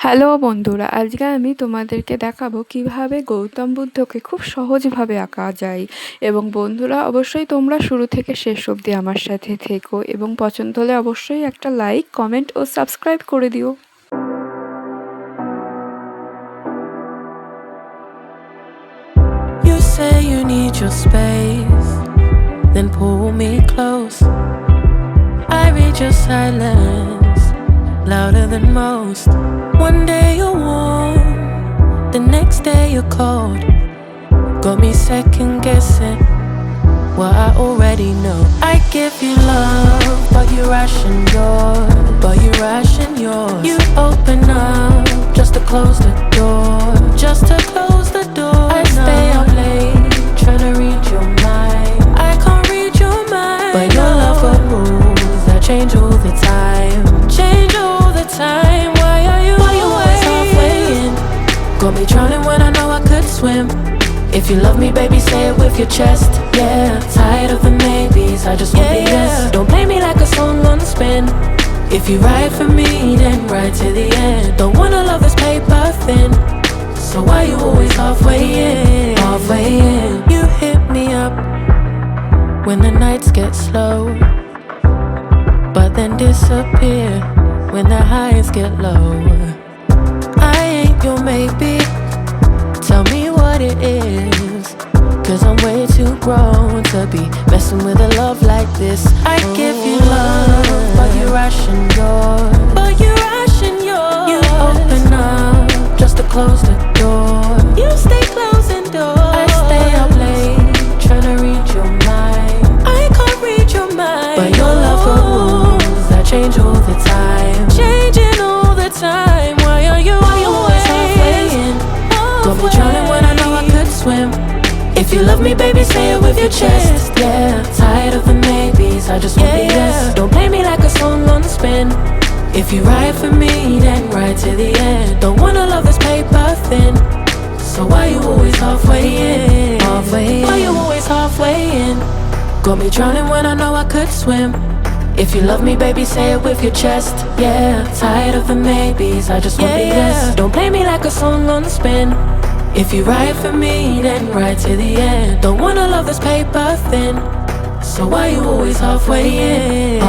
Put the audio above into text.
Hello বন্ধুরা, আজকে আমি তোমাদেরকে দেখাবো কিভাবে গৌতম বুদ্ধকে খুব সহজভাবে আঁকা যায়। এবং বন্ধুরা, অবশ্যই তোমরা শুরু থেকে শেষ অবধি আমার সাথে থেকো এবং পছন্দ হলে অবশ্যই একটা লাইক, কমেন্ট ও সাবস্ক্রাইব করে দিও। You say you need your space, then pull me close. I read your silence, louder than most. One day you're warm, the next day you're cold. Got me second guessing what I already know. I give you love, but you ration yours. You open up just to close the door, I stay up late, trying to read your mind. I can't read your mind, but your love got rules that change all the time. Why are you always halfway in? Got me drowning when I know I could swim. If you love me, baby, say it with your chest. Yeah, tired of the maybes, I just want the yes. Don't play me like a song on spin. If you ride for me, then ride to the end. Don't wanna love this paper thin, so why you always halfway in? You hit me up when the nights get slow, but then disappear when the highs get low. I ain't your maybe, tell me what it is, 'cause I'm way too grown to be messing with a love like this. I give you love, but you ration yours. You open up just to close the door. You stay closing doors. I stay up late, trying to read your mind. I can't read your mind, but your love got rules that change all the time. Why are you always halfway in? Got me drowning when I know I could swim. If you love me, baby, say it with your chest. Yeah, tired of the maybes, I just want the yes. Don't play me like a song on spin. If you ride for me, then ride to the end. Don't wanna love this paper thin, so why you always halfway in? Why you always halfway in? Got me drowning when I know I could swim. If you love me, baby, say it with your chest. Yeah, tired of the maybes, I just want the yes. Don't play me like a song on spin. If you ride for me, then ride to the end. Don't wanna love this paper thin, so why you always halfway in?